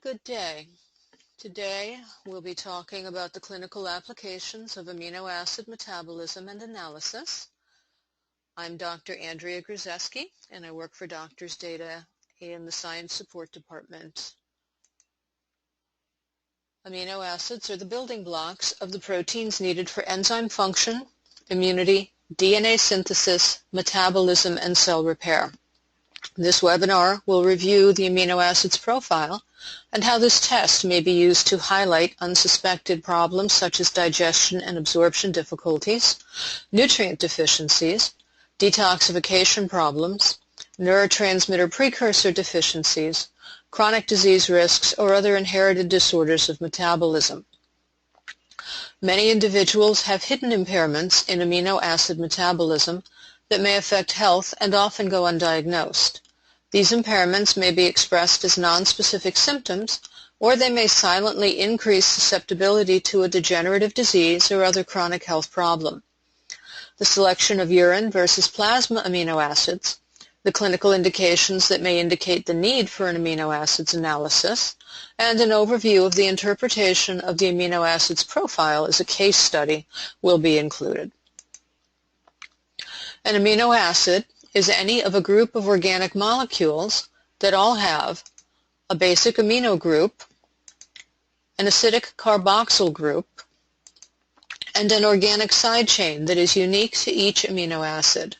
Good day. Today we'll be talking about the clinical applications of amino acid metabolism and analysis. I'm Dr. Andrea Grzeski, and I work for Doctors Data in the Science Support Department. Amino acids are the building blocks of the proteins needed for enzyme function, immunity, DNA synthesis, metabolism, and cell repair. This webinar will review the amino acids profile and how this test may be used to highlight unsuspected problems such as digestion and absorption difficulties, nutrient deficiencies, detoxification problems, neurotransmitter precursor deficiencies, chronic disease risks, or other inherited disorders of metabolism. Many individuals have hidden impairments in amino acid metabolism that may affect health and often go undiagnosed. These impairments may be expressed as nonspecific symptoms, or they may silently increase susceptibility to a degenerative disease or other chronic health problem. The selection of urine versus plasma amino acids, the clinical indications that may indicate the need for an amino acids analysis, and an overview of the interpretation of the amino acids profile as a case study will be included. An amino acid is any of a group of organic molecules that all have a basic amino group, an acidic carboxyl group, and an organic side chain that is unique to each amino acid.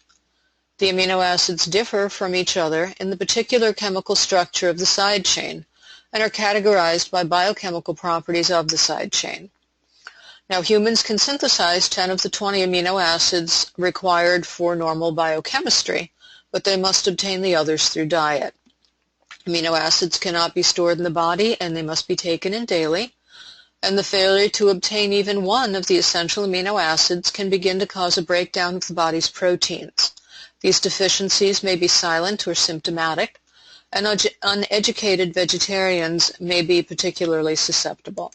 The amino acids differ from each other in the particular chemical structure of the side chain and are categorized by biochemical properties of the side chain. Now, humans can synthesize 10 of the 20 amino acids required for normal biochemistry, but they must obtain the others through diet. Amino acids cannot be stored in the body, and they must be taken in daily, and the failure to obtain even one of the essential amino acids can begin to cause a breakdown of the body's proteins. These deficiencies may be silent or symptomatic, and uneducated vegetarians may be particularly susceptible.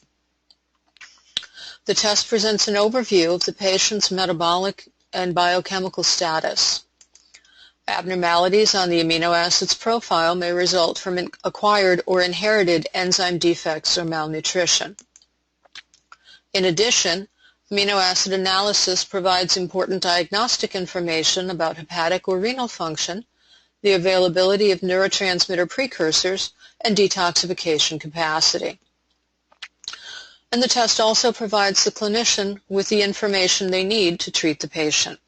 The test presents an overview of the patient's metabolic and biochemical status. Abnormalities on the amino acids profile may result from acquired or inherited enzyme defects or malnutrition. In addition, amino acid analysis provides important diagnostic information about hepatic or renal function, the availability of neurotransmitter precursors, and detoxification capacity. And the test also provides the clinician with the information they need to treat the patient.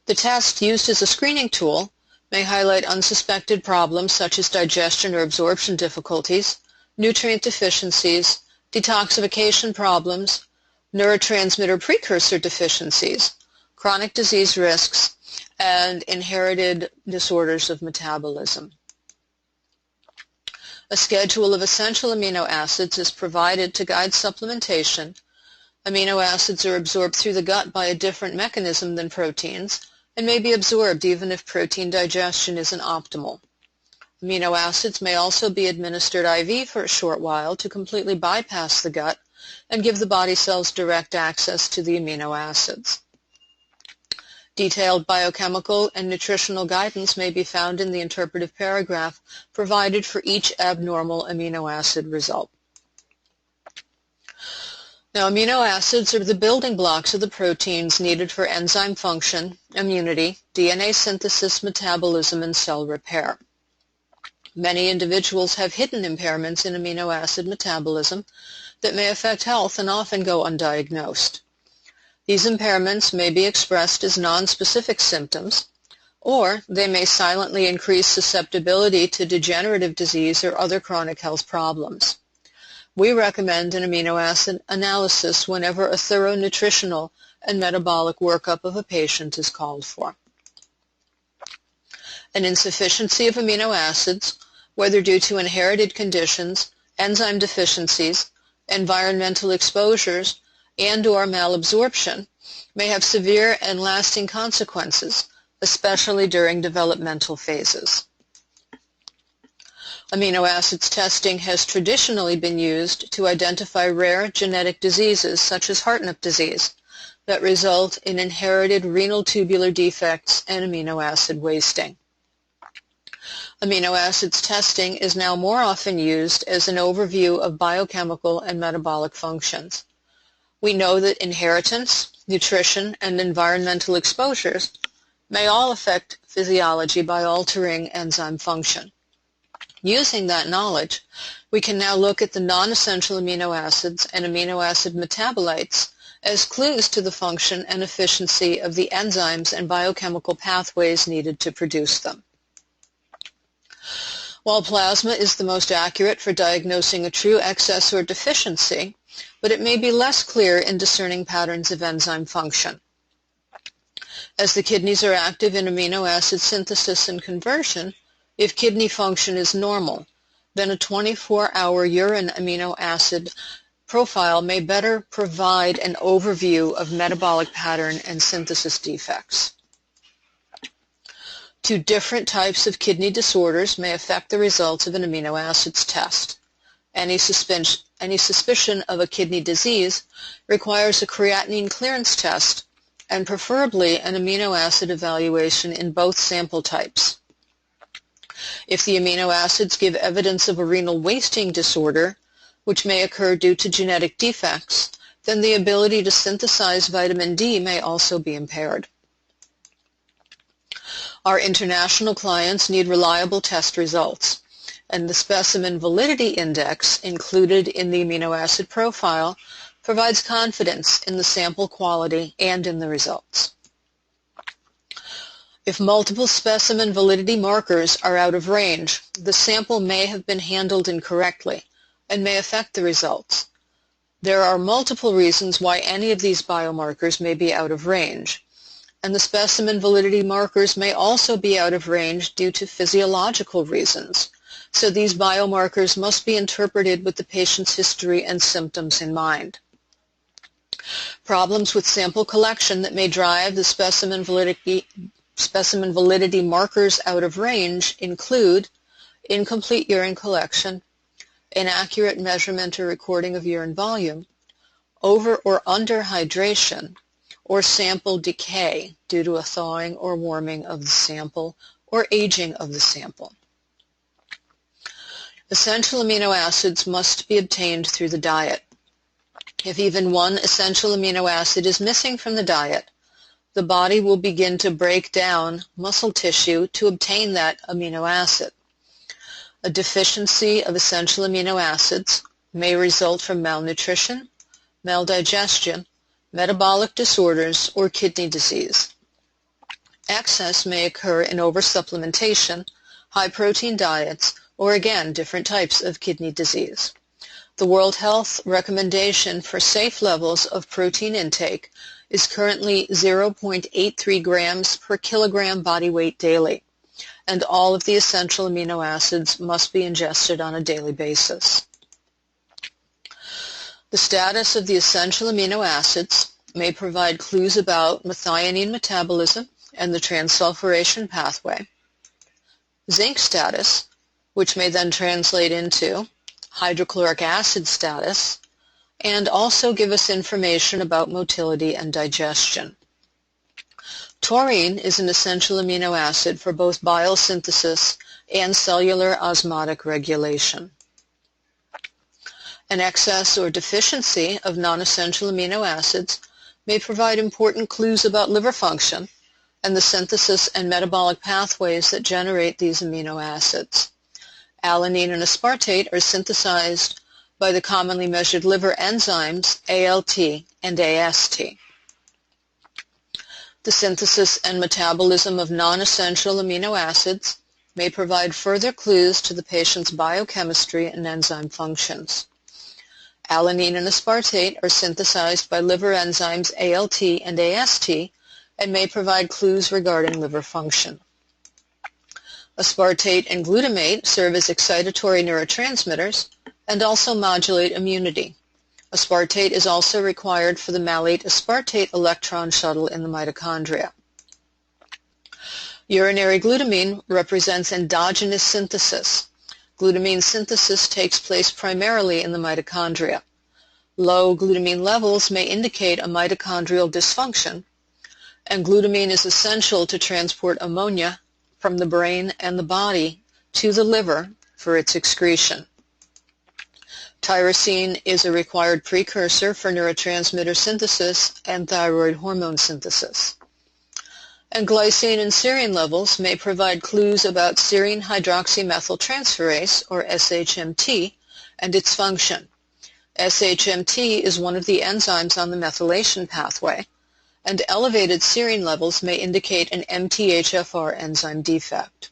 The test, used as a screening tool, may highlight unsuspected problems such as digestion or absorption difficulties, nutrient deficiencies, detoxification problems, neurotransmitter precursor deficiencies, chronic disease risks, and inherited disorders of metabolism. A schedule of essential amino acids is provided to guide supplementation. Amino acids are absorbed through the gut by a different mechanism than proteins and may be absorbed even if protein digestion isn't optimal. Amino acids may also be administered IV for a short while to completely bypass the gut and give the body cells direct access to the amino acids. Detailed biochemical and nutritional guidance may be found in the interpretive paragraph provided for each abnormal amino acid result. Now, amino acids are the building blocks of the proteins needed for enzyme function, immunity, DNA synthesis, metabolism, and cell repair. Many individuals have hidden impairments in amino acid metabolism that may affect health and often go undiagnosed. These impairments may be expressed as nonspecific symptoms, or they may silently increase susceptibility to degenerative disease or other chronic health problems. We recommend an amino acid analysis whenever a thorough nutritional and metabolic workup of a patient is called for. An insufficiency of amino acids, whether due to inherited conditions, enzyme deficiencies, environmental exposures, and/or malabsorption, may have severe and lasting consequences, especially during developmental phases. Amino acids testing has traditionally been used to identify rare genetic diseases such as Hartnup disease that result in inherited renal tubular defects and amino acid wasting. Amino acids testing is now more often used as an overview of biochemical and metabolic functions. We know that inheritance, nutrition, and environmental exposures may all affect physiology by altering enzyme function. Using that knowledge, we can now look at the non-essential amino acids and amino acid metabolites as clues to the function and efficiency of the enzymes and biochemical pathways needed to produce them. While plasma is the most accurate for diagnosing a true excess or deficiency, but it may be less clear in discerning patterns of enzyme function. As the kidneys are active in amino acid synthesis and conversion, if kidney function is normal, then a 24-hour urine amino acid profile may better provide an overview of metabolic pattern and synthesis defects. Two different types of kidney disorders may affect the results of an amino acids test. Any suspicion of a kidney disease requires a creatinine clearance test and preferably an amino acid evaluation in both sample types. If the amino acids give evidence of a renal wasting disorder, which may occur due to genetic defects, then the ability to synthesize vitamin D may also be impaired. Our international clients need reliable test results, and the Specimen Validity Index included in the amino acid profile provides confidence in the sample quality and in the results. If multiple specimen validity markers are out of range, the sample may have been handled incorrectly and may affect the results. There are multiple reasons why any of these biomarkers may be out of range, and the specimen validity markers may also be out of range due to physiological reasons, so these biomarkers must be interpreted with the patient's history and symptoms in mind. Problems with sample collection that may drive the specimen validity markers out of range include incomplete urine collection, inaccurate measurement or recording of urine volume, over or under hydration, or sample decay due to a thawing or warming of the sample or aging of the sample. Essential amino acids must be obtained through the diet. If even one essential amino acid is missing from the diet, the body will begin to break down muscle tissue to obtain that amino acid. A deficiency of essential amino acids may result from malnutrition, maldigestion, metabolic disorders, or kidney disease. Excess may occur in oversupplementation, high-protein diets, or again, different types of kidney disease. The World Health recommendation for safe levels of protein intake is currently 0.83 grams per kilogram body weight daily, and all of the essential amino acids must be ingested on a daily basis. The status of the essential amino acids may provide clues about methionine metabolism and the transsulfuration pathway, zinc status, which may then translate into hydrochloric acid status, and also give us information about motility and digestion. Taurine is an essential amino acid for both bile synthesis and cellular osmotic regulation. An excess or deficiency of non-essential amino acids may provide important clues about liver function and the synthesis and metabolic pathways that generate these amino acids. Alanine and aspartate are synthesized by the commonly measured liver enzymes ALT and AST. The synthesis and metabolism of non-essential amino acids may provide further clues to the patient's biochemistry and enzyme functions. Alanine and aspartate are synthesized by liver enzymes ALT and AST and may provide clues regarding liver function. Aspartate and glutamate serve as excitatory neurotransmitters and also modulate immunity. Aspartate is also required for the malate aspartate electron shuttle in the mitochondria. Urinary glutamine represents endogenous synthesis. Glutamine synthesis takes place primarily in the mitochondria. Low glutamine levels may indicate a mitochondrial dysfunction, and glutamine is essential to transport ammonia from the brain and the body to the liver for its excretion. Tyrosine is a required precursor for neurotransmitter synthesis and thyroid hormone synthesis. And glycine and serine levels may provide clues about serine hydroxymethyltransferase, or SHMT, and its function. SHMT is one of the enzymes on the methylation pathway, and elevated serine levels may indicate an MTHFR enzyme defect.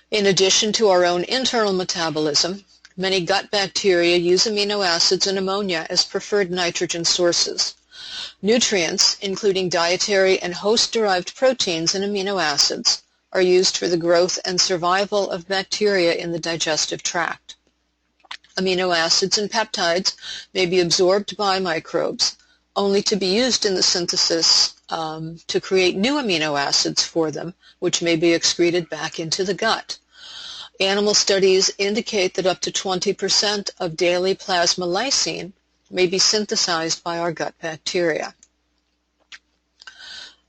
In addition to our own internal metabolism, many gut bacteria use amino acids and ammonia as preferred nitrogen sources. Nutrients, including dietary and host-derived proteins and amino acids, are used for the growth and survival of bacteria in the digestive tract. Amino acids and peptides may be absorbed by microbes, only to be used in the synthesis to create new amino acids for them, which may be excreted back into the gut. Animal studies indicate that up to 20% of daily plasma lysine may be synthesized by our gut bacteria.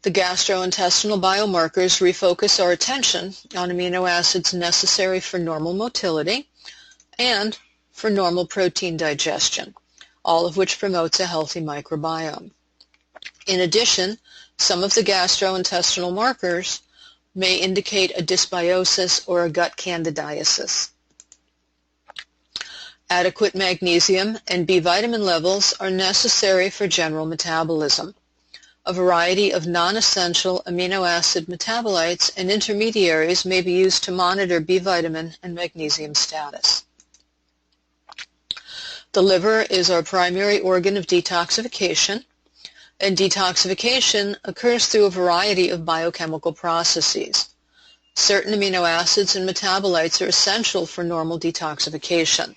The gastrointestinal biomarkers refocus our attention on amino acids necessary for normal motility and for normal protein digestion, all of which promotes a healthy microbiome. In addition, some of the gastrointestinal markers may indicate a dysbiosis or a gut candidiasis. Adequate magnesium and B vitamin levels are necessary for general metabolism. A variety of non-essential amino acid metabolites and intermediaries may be used to monitor B vitamin and magnesium status. The liver is our primary organ of detoxification, and detoxification occurs through a variety of biochemical processes. Certain amino acids and metabolites are essential for normal detoxification.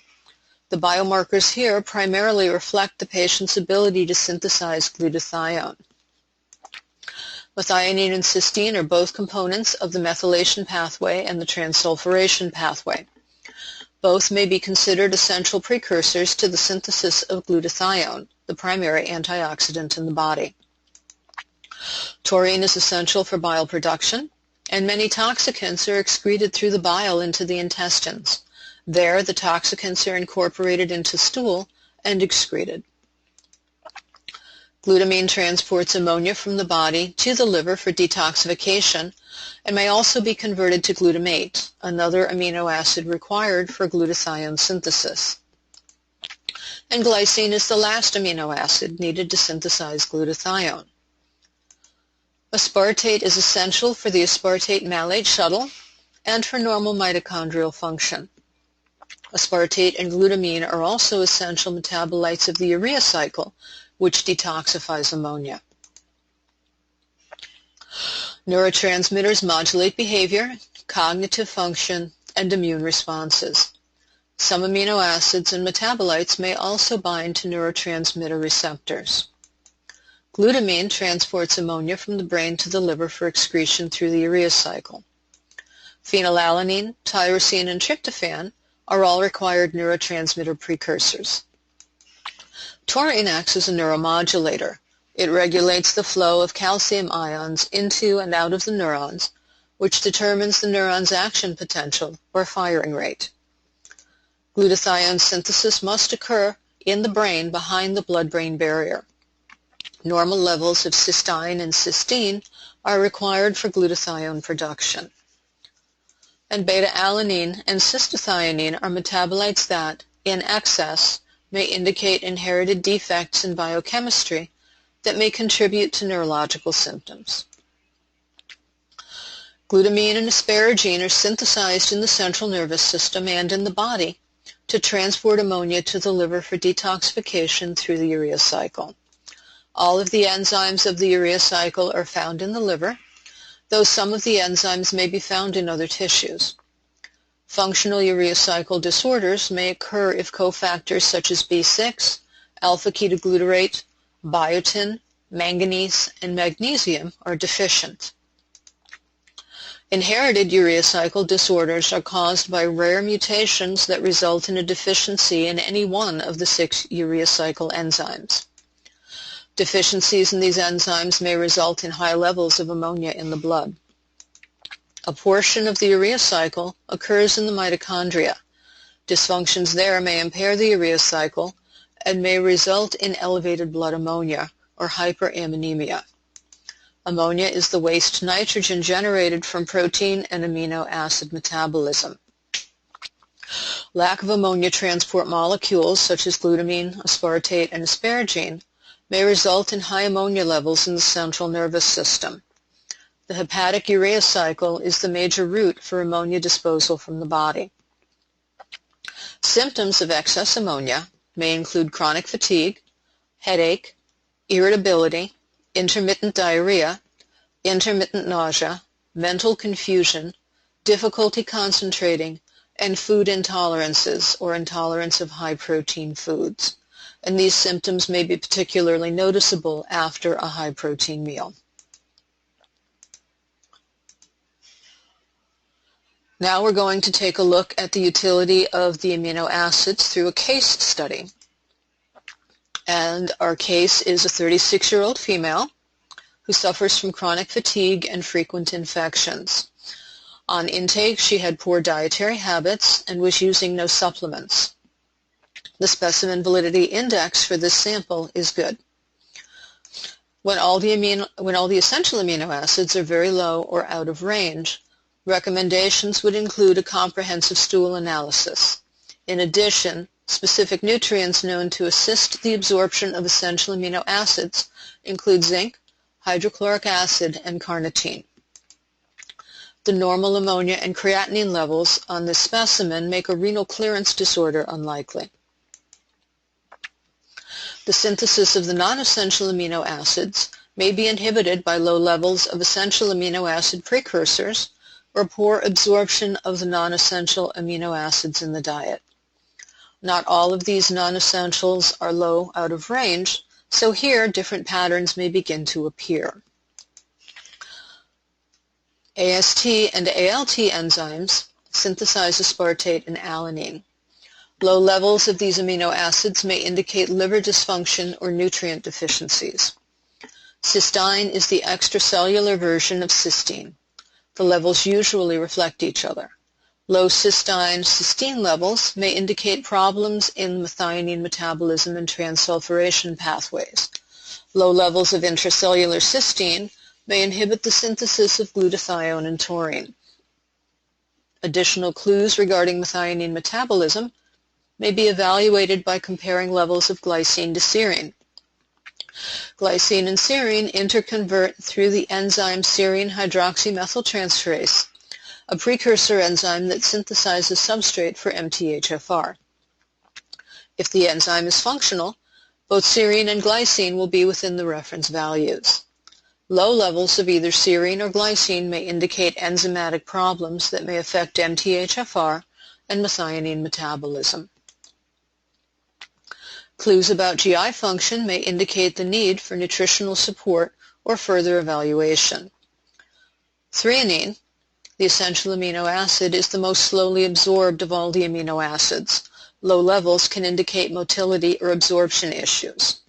The biomarkers here primarily reflect the patient's ability to synthesize glutathione. Methionine and cysteine are both components of the methylation pathway and the transsulfuration pathway. Both may be considered essential precursors to the synthesis of glutathione, the primary antioxidant in the body. Taurine is essential for bile production, and many toxicants are excreted through the bile into the intestines. There, the toxicants are incorporated into stool and excreted. Glutamine transports ammonia from the body to the liver for detoxification and may also be converted to glutamate, another amino acid required for glutathione synthesis. And glycine is the last amino acid needed to synthesize glutathione. Aspartate is essential for the aspartate malate shuttle and for normal mitochondrial function. Aspartate and glutamine are also essential metabolites of the urea cycle, which detoxifies ammonia. Neurotransmitters modulate behavior, cognitive function, and immune responses. Some amino acids and metabolites may also bind to neurotransmitter receptors. Glutamine transports ammonia from the brain to the liver for excretion through the urea cycle. Phenylalanine, tyrosine, and tryptophan are all required neurotransmitter precursors. Taurine acts as a neuromodulator. It regulates the flow of calcium ions into and out of the neurons, which determines the neuron's action potential or firing rate. Glutathione synthesis must occur in the brain behind the blood-brain barrier. Normal levels of cysteine and cysteine are required for glutathione production. And beta-alanine and cystathionine are metabolites that, in excess, may indicate inherited defects in biochemistry that may contribute to neurological symptoms. Glutamine and asparagine are synthesized in the central nervous system and in the body to transport ammonia to the liver for detoxification through the urea cycle. All of the enzymes of the urea cycle are found in the liver, though some of the enzymes may be found in other tissues. Functional urea cycle disorders may occur if cofactors such as B6, alpha-ketoglutarate, biotin, manganese, and magnesium are deficient. Inherited urea cycle disorders are caused by rare mutations that result in a deficiency in any one of the 6 urea cycle enzymes. Deficiencies in these enzymes may result in high levels of ammonia in the blood. A portion of the urea cycle occurs in the mitochondria. Dysfunctions there may impair the urea cycle and may result in elevated blood ammonia or hyperammonemia. Ammonia is the waste nitrogen generated from protein and amino acid metabolism. Lack of ammonia transport molecules such as glutamine, aspartate, and asparagine may result in high ammonia levels in the central nervous system. The hepatic urea cycle is the major route for ammonia disposal from the body. Symptoms of excess ammonia may include chronic fatigue, headache, irritability, intermittent diarrhea, intermittent nausea, mental confusion, difficulty concentrating, and food intolerances or intolerance of high-protein foods. And these symptoms may be particularly noticeable after a high-protein meal. Now we're going to take a look at the utility of the amino acids through a case study. And our case is a 36-year-old female who suffers from chronic fatigue and frequent infections. On intake, she had poor dietary habits and was using no supplements. The specimen validity index for this sample is good. When all the essential amino acids are very low or out of range, recommendations would include a comprehensive stool analysis. In addition, specific nutrients known to assist the absorption of essential amino acids include zinc, hydrochloric acid, and carnitine. The normal ammonia and creatinine levels on this specimen make a renal clearance disorder unlikely. The synthesis of the non-essential amino acids may be inhibited by low levels of essential amino acid precursors or poor absorption of the non-essential amino acids in the diet. Not all of these non-essentials are low out of range, so here different patterns may begin to appear. AST and ALT enzymes synthesize aspartate and alanine. Low levels of these amino acids may indicate liver dysfunction or nutrient deficiencies. Cysteine is the extracellular version of cysteine. The levels usually reflect each other. Low cysteine levels may indicate problems in methionine metabolism and transsulfuration pathways. Low levels of intracellular cysteine may inhibit the synthesis of glutathione and taurine. Additional clues regarding methionine metabolism may be evaluated by comparing levels of glycine to serine. Glycine and serine interconvert through the enzyme serine hydroxymethyltransferase, a precursor enzyme that synthesizes substrate for MTHFR. If the enzyme is functional, both serine and glycine will be within the reference values. Low levels of either serine or glycine may indicate enzymatic problems that may affect MTHFR and methionine metabolism. Clues about GI function may indicate the need for nutritional support or further evaluation. Threonine, the essential amino acid, is the most slowly absorbed of all the amino acids. Low levels can indicate motility or absorption issues.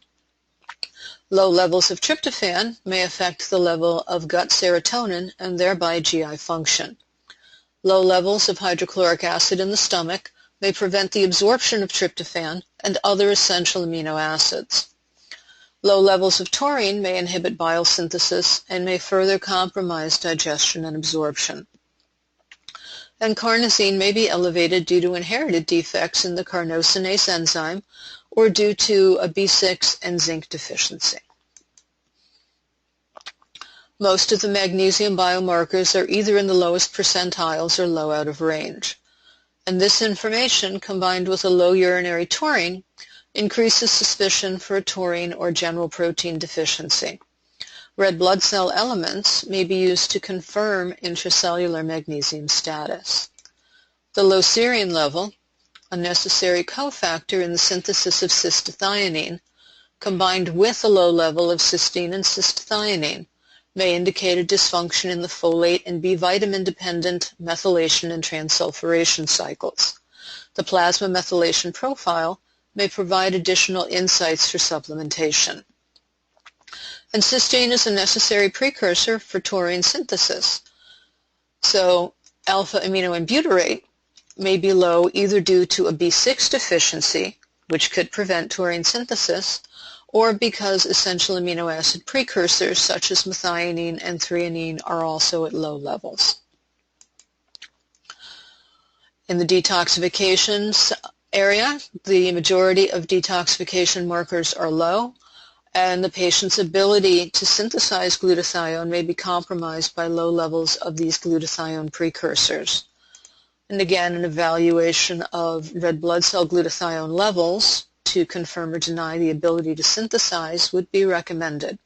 Low levels of tryptophan may affect the level of gut serotonin and thereby GI function. Low levels of hydrochloric acid in the stomach may prevent the absorption of tryptophan and other essential amino acids. Low levels of taurine may inhibit bile synthesis and may further compromise digestion and absorption. And carnosine may be elevated due to inherited defects in the carnosinase enzyme or due to a B6 and zinc deficiency. Most of the magnesium biomarkers are either in the lowest percentiles or low out of range. And this information, combined with a low urinary taurine, increases suspicion for a taurine or general protein deficiency. Red blood cell elements may be used to confirm intracellular magnesium status. The low serine level, a necessary cofactor in the synthesis of cystathionine, combined with a low level of cysteine and cystathionine, may indicate a dysfunction in the folate and B vitamin-dependent methylation and transsulfuration cycles. The plasma methylation profile may provide additional insights for supplementation. And cysteine is a necessary precursor for taurine synthesis. So alpha amino and butyrate may be low either due to a B6 deficiency, which could prevent taurine synthesis, or because essential amino acid precursors such as methionine and threonine are also at low levels. In the detoxification area, the majority of detoxification markers are low, and the patient's ability to synthesize glutathione may be compromised by low levels of these glutathione precursors. And again, an evaluation of red blood cell glutathione levels to confirm or deny the ability to synthesize would be recommended.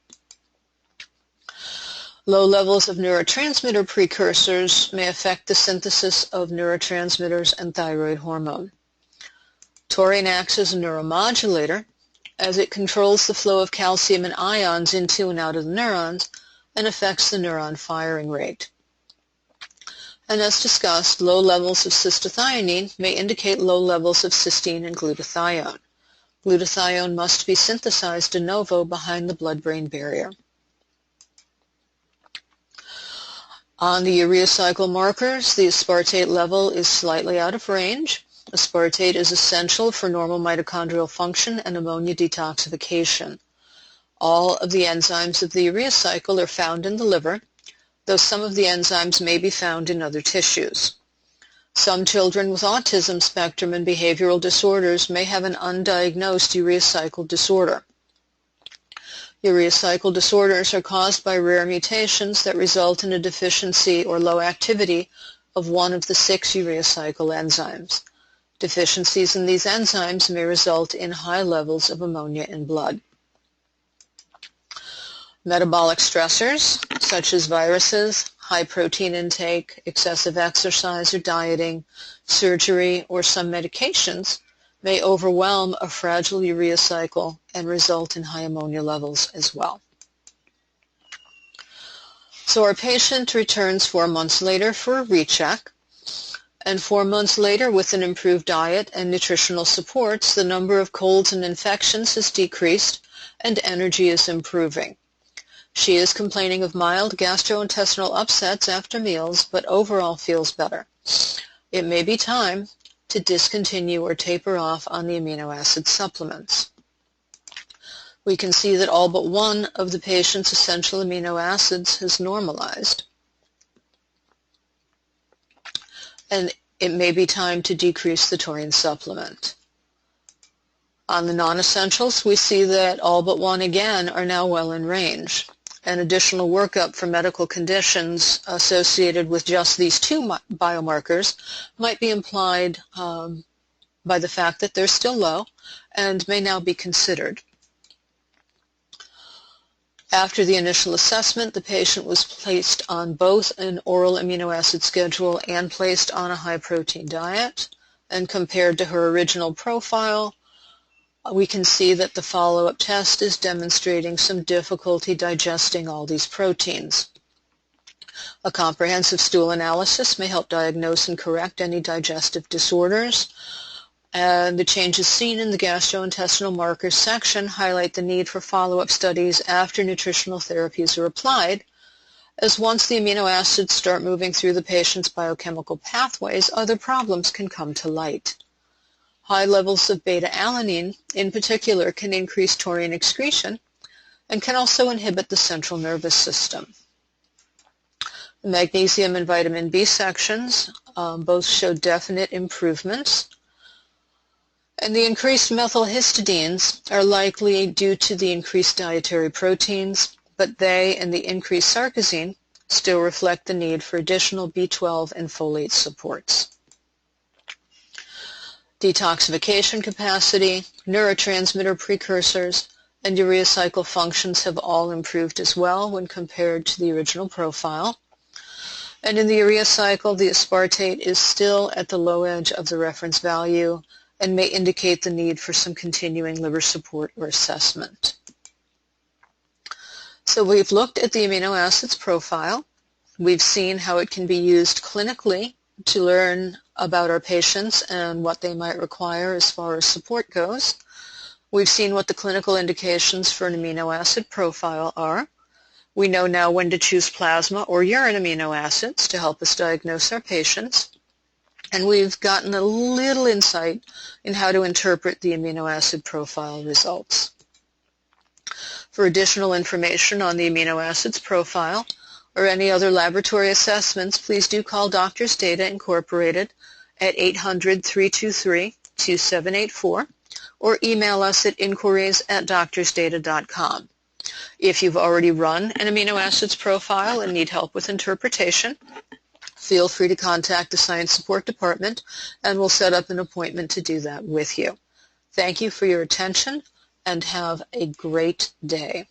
Low levels of neurotransmitter precursors may affect the synthesis of neurotransmitters and thyroid hormone. Taurine acts as a neuromodulator as it controls the flow of calcium and ions into and out of the neurons and affects the neuron firing rate. And as discussed, low levels of cystathionine may indicate low levels of cysteine and glutathione. Glutathione must be synthesized de novo behind the blood-brain barrier. On the urea cycle markers, the aspartate level is slightly out of range. Aspartate is essential for normal mitochondrial function and ammonia detoxification. All of the enzymes of the urea cycle are found in the liver, though some of the enzymes may be found in other tissues. Some children with autism spectrum and behavioral disorders may have an undiagnosed urea cycle disorder. Urea cycle disorders are caused by rare mutations that result in a deficiency or low activity of one of the 6 urea cycle enzymes. Deficiencies in these enzymes may result in high levels of ammonia in blood. Metabolic stressors, such as viruses, high protein intake, excessive exercise or dieting, surgery, or some medications, may overwhelm a fragile urea cycle and result in high ammonia levels as well. So our patient returns 4 months later for a recheck, and 4 months later, with an improved diet and nutritional supports, the number of colds and infections has decreased and energy is improving. She is complaining of mild gastrointestinal upsets after meals, but overall feels better. It may be time to discontinue or taper off on the amino acid supplements. We can see that all but one of the patient's essential amino acids has normalized, and it may be time to decrease the taurine supplement. On the non-essentials, we see that all but one again are now well in range. An additional workup for medical conditions associated with just these 2 biomarkers might be implied by the fact that they're still low and may now be considered. After the initial assessment, the patient was placed on both an oral amino acid schedule and placed on a high-protein diet, and compared to her original profile, we can see that the follow-up test is demonstrating some difficulty digesting all these proteins. A comprehensive stool analysis may help diagnose and correct any digestive disorders, and the changes seen in the gastrointestinal markers section highlight the need for follow-up studies after nutritional therapies are applied, as once the amino acids start moving through the patient's biochemical pathways, other problems can come to light. High levels of beta-alanine, in particular, can increase taurine excretion and can also inhibit the central nervous system. The magnesium and vitamin B sections both show definite improvements, and the increased methylhistidines are likely due to the increased dietary proteins, but they and the increased sarcosine still reflect the need for additional B12 and folate supports. Detoxification capacity, neurotransmitter precursors, and urea cycle functions have all improved as well when compared to the original profile. And in the urea cycle, the aspartate is still at the low edge of the reference value and may indicate the need for some continuing liver support or assessment. So we've looked at the amino acids profile. We've seen how it can be used clinically to learn about our patients and what they might require as far as support goes. We've seen what the clinical indications for an amino acid profile are. We know now when to choose plasma or urine amino acids to help us diagnose our patients. And we've gotten a little insight in how to interpret the amino acid profile results. For additional information on the amino acids profile or any other laboratory assessments, please do call Doctors Data Incorporated at 800-323-2784 or email us at inquiries@doctorsdata.com. If you've already run an amino acids profile and need help with interpretation, feel free to contact the Science Support Department and we'll set up an appointment to do that with you. Thank you for your attention and have a great day.